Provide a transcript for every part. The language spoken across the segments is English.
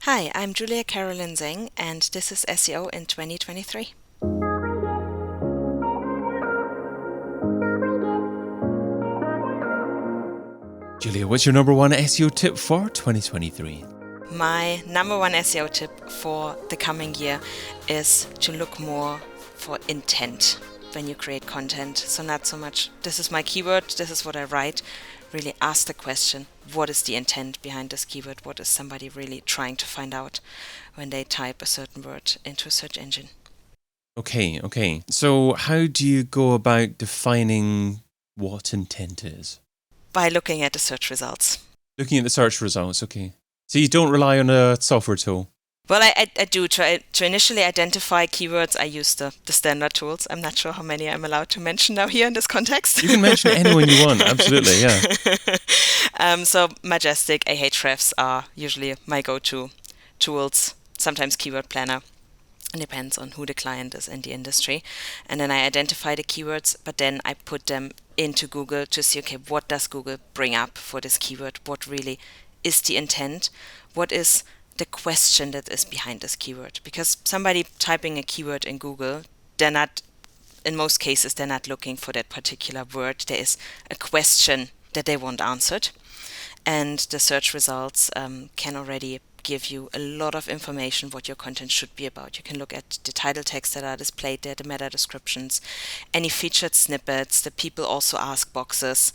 Hi, I'm Julia-Carolin Zeng, and this is SEO in 2023. Julia, what's your number one SEO tip for 2023? My number one SEO tip for the coming year is to look more for intent when you create content. So not so much, this is my keyword, this is what I write. Really ask the question, what is the intent behind this keyword? What is somebody really trying to find out when they type a certain word into a search engine? Okay. So how do you go about defining what intent is? By looking at the search results. Looking at the search results, okay. So you don't rely on a software tool? Well, I do try to initially identify keywords. I use the standard tools. I'm not sure how many I'm allowed to mention now here in this context. You can mention anyone you want, absolutely, yeah. So Majestic, Ahrefs are usually my go-to tools, sometimes Keyword Planner. It depends on who the client is in the industry. And then I identify the keywords, but then I put them into Google to see, okay, what does Google bring up for this keyword? What really is the intent? What is the question that is behind this keyword? Because somebody typing a keyword in Google, in most cases, they're not looking for that particular word. There is a question that they want answered. And the search results can already give you a lot of information what your content should be about. You can look at the title text that are displayed there, the meta descriptions, any featured snippets, the people also ask boxes.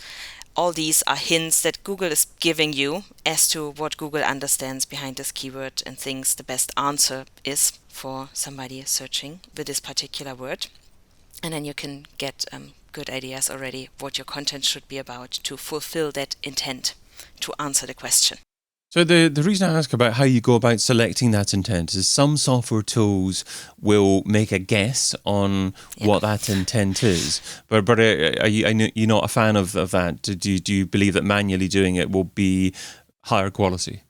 All these are hints that Google is giving you as to what Google understands behind this keyword and thinks the best answer is for somebody searching with this particular word. And then you can get good ideas already what your content should be about to fulfill that intent, to answer the question. So the reason I ask about how you go about selecting that intent is some software tools will make a guess on what that intent is. But are you not a fan of that? Do you believe that manually doing it will be higher quality?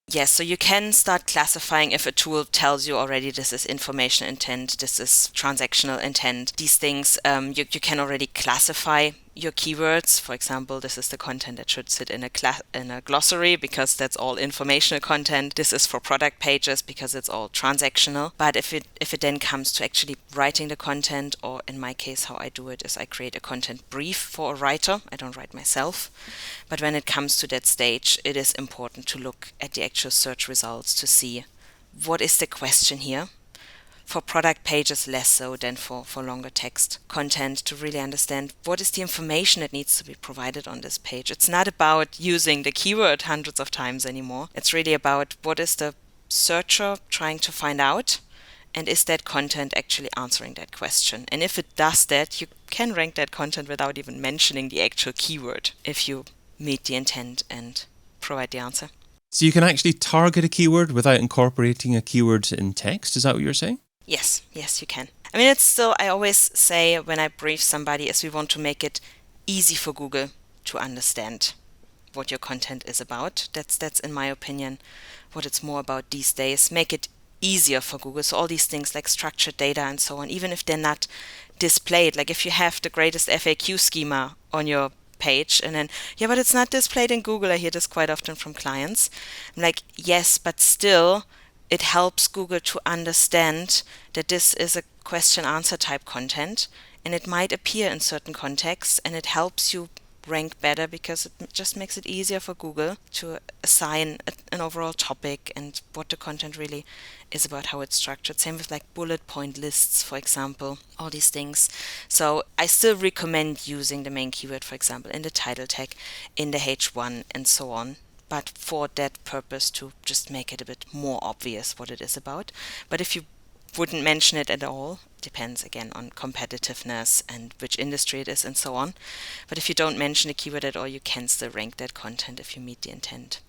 Yes, so you can start classifying if a tool tells you already this is information intent, this is transactional intent. These things, you can already classify your keywords. For example, this is the content that should sit in a glossary because that's all informational content. This is for product pages because it's all transactional. But if it then comes to actually writing the content, or in my case, how I do it is I create a content brief for a writer. I don't write myself. But when it comes to that stage, it is important to look at the actual search results to see what is the question here. For product pages, less so than for longer text content, to really understand what is the information that needs to be provided on this page. It's not about using the keyword hundreds of times anymore. It's really about what is the searcher trying to find out, and is that content actually answering that question. And if it does that, you can rank that content without even mentioning the actual keyword if you meet the intent and provide the answer. So you can actually target a keyword without incorporating a keyword in text? Is that what you're saying? Yes, you can. I mean, it's still, I always say when I brief somebody is we want to make it easy for Google to understand what your content is about. That's in my opinion what it's more about these days. Make it easier for Google. So all these things like structured data and so on, even if they're not displayed, like if you have the greatest FAQ schema on your page and then, yeah, but it's not displayed in Google. I hear this quite often from clients. I'm like, yes, but still, it helps Google to understand that this is a question answer type content and it might appear in certain contexts, and it helps you rank better because it just makes it easier for Google to assign an overall topic and what the content really is about, how it's structured. Same with like bullet point lists, for example, all these things. So I still recommend using the main keyword, for example, in the title tag, in the H1 and so on, but for that purpose to just make it a bit more obvious what it is about. But if you wouldn't mention it at all, depends again on competitiveness and which industry it is and so on. But if you don't mention the keyword at all, you can still rank that content if you meet the intent.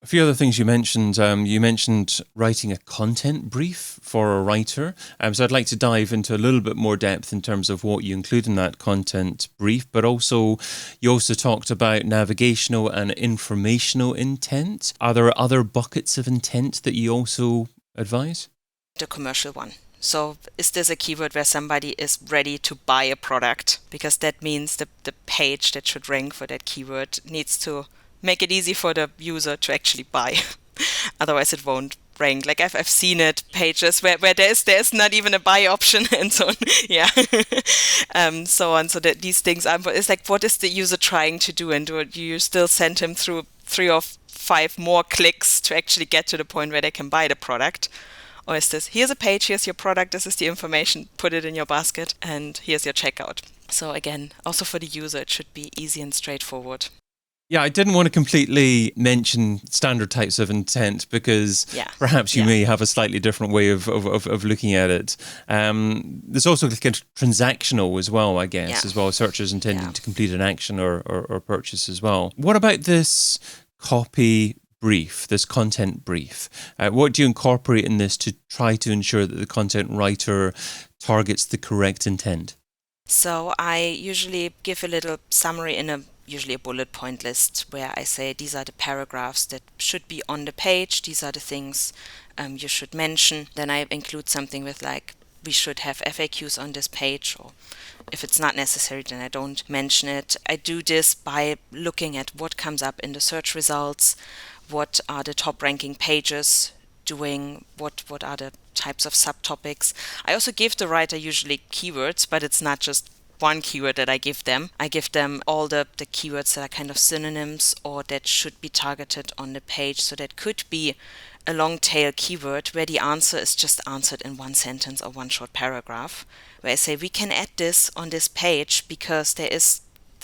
A few other things you mentioned. You mentioned writing a content brief for a writer. So I'd like to dive into a little bit more depth in terms of what you include in that content brief, but also you also talked about navigational and informational intent. Are there other buckets of intent that you also advise? The commercial one. So is this a keyword where somebody is ready to buy a product? Because that means the page that should rank for that keyword needs to make it easy for the user to actually buy. Otherwise it won't rank. Like I've seen it pages where there's not even a buy option and so on. Yeah. So on. So that these things are, it's like, what is the user trying to do, and do you still send him through 3 or 5 more clicks to actually get to the point where they can buy the product? Or is this, here's a page, here's your product, this is the information, put it in your basket, and here's your checkout. So again, also for the user, it should be easy and straightforward. Yeah, I didn't want to completely mention standard types of intent because perhaps you may have a slightly different way of looking at it. There's also like a transactional as well, I guess, as well. Searchers intending to complete an action or purchase as well. What about this copy brief, this content brief? What do you incorporate in this to try to ensure that the content writer targets the correct intent? So I usually give a little summary in usually a bullet point list where I say these are the paragraphs that should be on the page, these are the things you should mention. Then I include something with like, we should have FAQs on this page, or if it's not necessary, then I don't mention it. I do this by looking at what comes up in the search results, what are the top ranking pages doing, what are the types of subtopics. I also give the writer usually keywords, but it's not just one keyword that I give them. I give them all the keywords that are kind of synonyms or that should be targeted on the page. So that could be a long tail keyword where the answer is just answered in one sentence or one short paragraph, where I say we can add this on this page because there is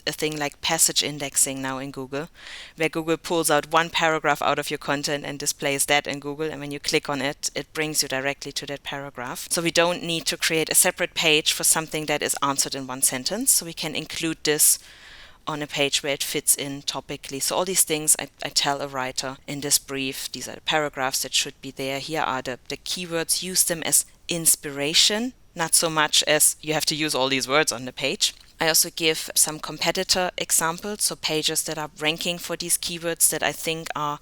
a thing like passage indexing now in Google, where Google pulls out one paragraph out of your content and displays that in Google, and when you click on it, it brings you directly to that paragraph. So we don't need to create a separate page for something that is answered in one sentence, so we can include this on a page where it fits in topically. So all these things I tell a writer in this brief. These are the paragraphs that should be there. Here are the keywords. Use them as inspiration, not so much as you have to use all these words on the page. I also give some competitor examples, so pages that are ranking for these keywords that I think are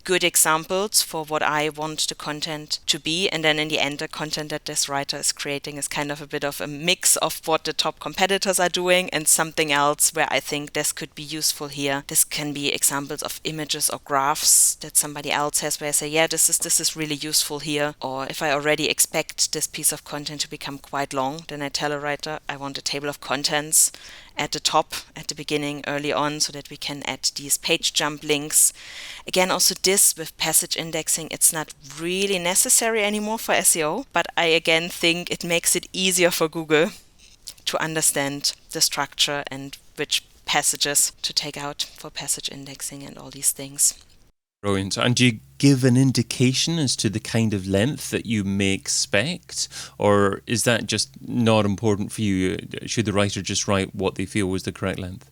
good examples for what I want the content to be. And then in the end, the content that this writer is creating is kind of a bit of a mix of what the top competitors are doing and something else where I think this could be useful here. This can be examples of images or graphs that somebody else has where I say, yeah, this is really useful here. Or if I already expect this piece of content to become quite long, then I tell a writer I want a table of contents at the top, at the beginning, early on, so that we can add these page jump links. Again, also this with passage indexing, it's not really necessary anymore for SEO, but I again think it makes it easier for Google to understand the structure and which passages to take out for passage indexing and all these things. Brilliant. And do you give an indication as to the kind of length that you may expect? Or is that just not important for you? Should the writer just write what they feel was the correct length?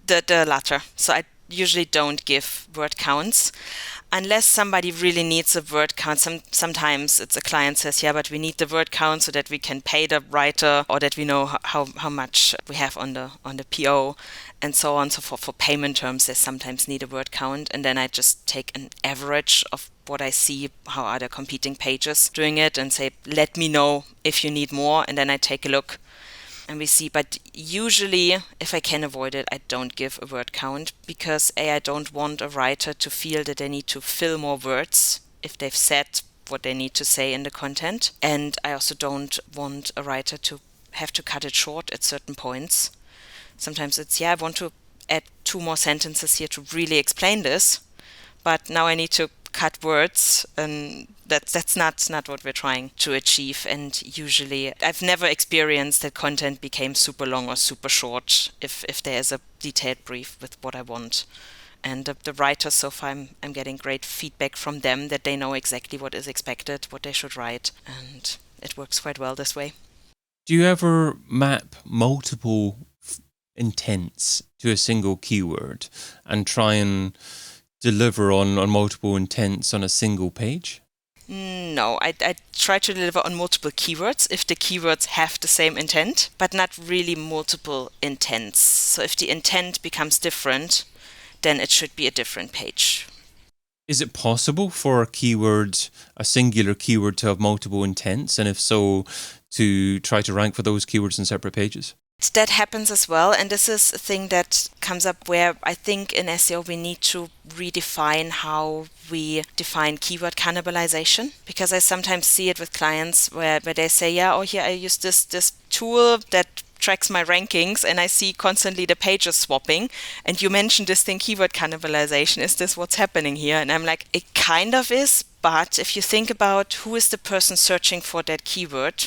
The latter. So I usually don't give word counts unless somebody really needs a word count. Sometimes it's a client says, yeah, but we need the word count so that we can pay the writer or that we know how much we have on the PO and so on. So for payment terms, they sometimes need a word count. And then I just take an average of what I see, how are the competing pages doing it, and say, let me know if you need more. And then I take a look and we see. But usually, if I can avoid it, I don't give a word count because I don't want a writer to feel that they need to fill more words if they've said what they need to say in the content. And I also don't want a writer to have to cut it short at certain points. Sometimes it's, I want to add 2 more sentences here to really explain this, but now I need to cut words, and that's not what we're trying to achieve. And usually I've never experienced that content became super long or super short if there's a detailed brief with what I want. And the writers, so far I'm getting great feedback from them that they know exactly what is expected, what they should write, and it works quite well this way. Do you ever map multiple intents to a single keyword and try and deliver on multiple intents on a single page? No, I try to deliver on multiple keywords if the keywords have the same intent, but not really multiple intents. So if the intent becomes different, then it should be a different page. Is it possible for a singular keyword, to have multiple intents? And if so, to try to rank for those keywords in separate pages? That happens as well, and this is a thing that comes up where I think in SEO we need to redefine how we define keyword cannibalization, because I sometimes see it with clients where they say, yeah, oh here I use this tool that tracks my rankings and I see constantly the pages swapping, and you mentioned this thing keyword cannibalization, is this what's happening here? And I'm like, it kind of is, but if you think about who is the person searching for that keyword,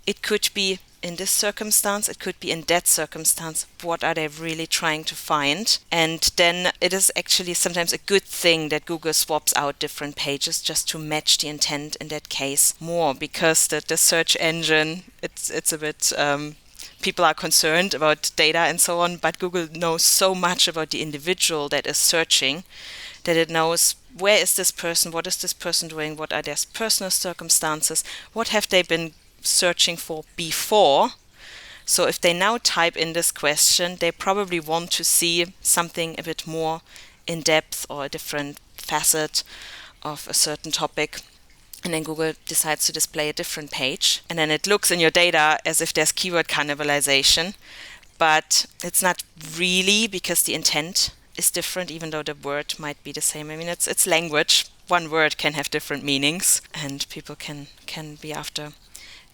it could be in this circumstance, it could be in that circumstance. What are they really trying to find? And then it is actually sometimes a good thing that Google swaps out different pages just to match the intent in that case more, because the search engine, it's a bit people are concerned about data and so on, but Google knows so much about the individual that is searching that it knows where is this person, what is this person doing, what are their personal circumstances, what have they been searching for before. So if they now type in this question, they probably want to see something a bit more in depth or a different facet of a certain topic. And then Google decides to display a different page. And then it looks in your data as if there's keyword cannibalization, but it's not really, because the intent is different, even though the word might be the same. I mean, it's language. One word can have different meanings, and people can be after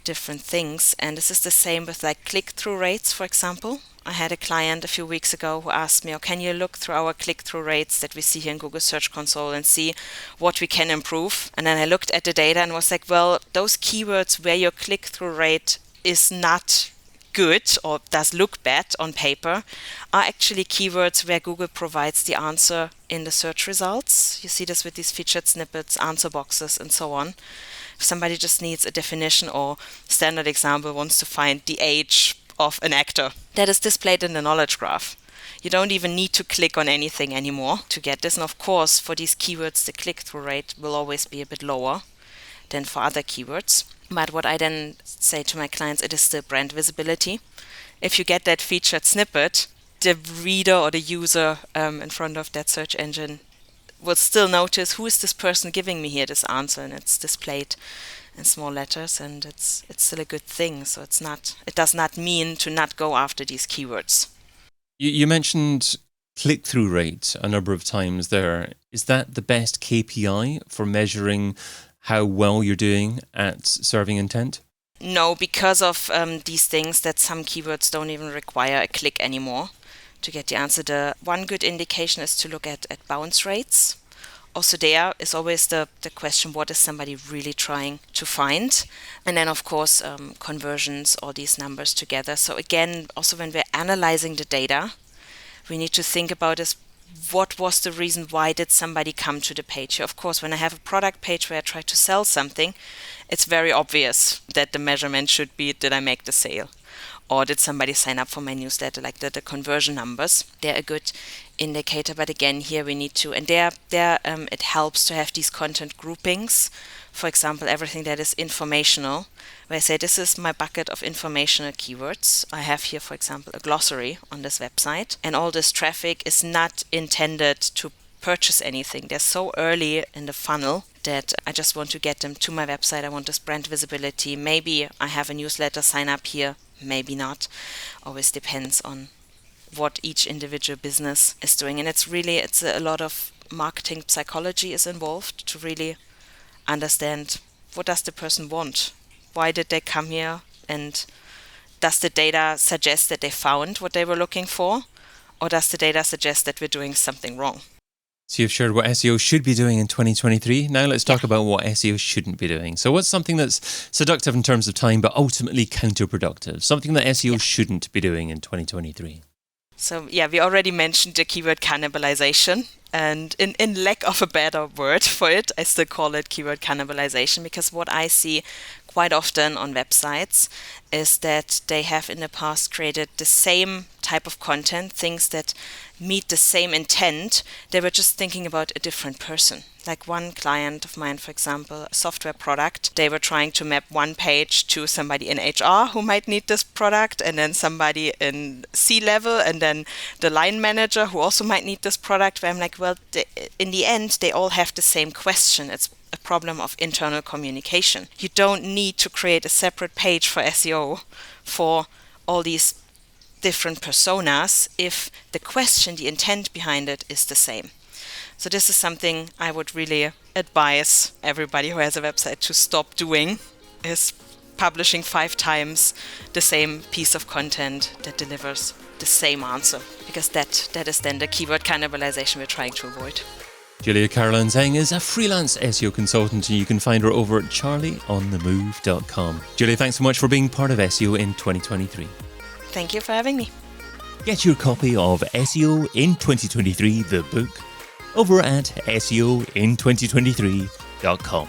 different things. And this is the same with like click-through rates, for example. I had a client a few weeks ago who asked me, oh, can you look through our click-through rates that we see here in Google Search Console and see what we can improve? And then I looked at the data and was like, well, those keywords where your click-through rate is not good or does look bad on paper are actually keywords where Google provides the answer in the search results. You see this with these featured snippets, answer boxes, and so on. If somebody just needs a definition, or standard example wants to find the age of an actor, that is displayed in the knowledge graph. You don't even need to click on anything anymore to get this. And of course, for these keywords, the click-through rate will always be a bit lower than for other keywords. But what I then say to my clients, it is the brand visibility. If you get that featured snippet, the reader or the user in front of that search engine will still notice, who is this person giving me here this answer, and it's displayed in small letters, and it's still a good thing. So it does not mean to not go after these keywords. You mentioned click-through rate a number of times there. Is that the best KPI for measuring how well you're doing at serving intent? No, because of these things, that some keywords don't even require a click anymore to get the answer. The one good indication is to look at bounce rates. Also there is always the question, what is somebody really trying to find? And then of course conversions, all these numbers together. So again, also when we're analyzing the data, we need to think about is, what was the reason, why did somebody come to the page? Of course, when I have a product page where I try to sell something, it's very obvious that the measurement should be, did I make the sale? Or did somebody sign up for my newsletter? Like the conversion numbers, they're a good indicator. But again, here we need to, and it helps to have these content groupings. For example, everything that is informational, where I say this is my bucket of informational keywords. I have here, for example, a glossary on this website, and all this traffic is not intended to purchase anything. They're so early in the funnel that I just want to get them to my website. I want this brand visibility. Maybe I have a newsletter sign up here, maybe not. Always depends on what each individual business is doing. And it's a lot of marketing psychology is involved to really understand, what does the person want? Why did they come here? And does the data suggest that they found what they were looking for? Or does the data suggest that we're doing something wrong? So you've shared what SEO should be doing in 2023. Now let's talk about what SEO shouldn't be doing. So what's something that's seductive in terms of time, but ultimately counterproductive? Something that SEO shouldn't be doing in 2023. So we already mentioned the keyword cannibalization. And in lack of a better word for it, I still call it keyword cannibalization, because what I see quite often on websites is that they have in the past created the same type of content, things that meet the same intent. They were just thinking about a different person. Like one client of mine, for example, a software product, they were trying to map one page to somebody in HR who might need this product, and then somebody in C-level, and then the line manager who also might need this product. Where I'm like, well, in the end, they all have the same question. It's a problem of internal communication. You don't need to create a separate page for SEO for all these different personas if the question, the intent behind it is the same. So this is something I would really advise everybody who has a website to stop doing, is publishing 5 times the same piece of content that delivers the same answer, because that is then the keyword cannibalization we're trying to avoid. Julia-Carolin Zeng is a freelance SEO consultant, and you can find her over at charlieonthemove.com. Julia, thanks so much for being part of SEO in 2023. Thank you for having me. Get your copy of SEO in 2023, the book, over at SEOin2023.com.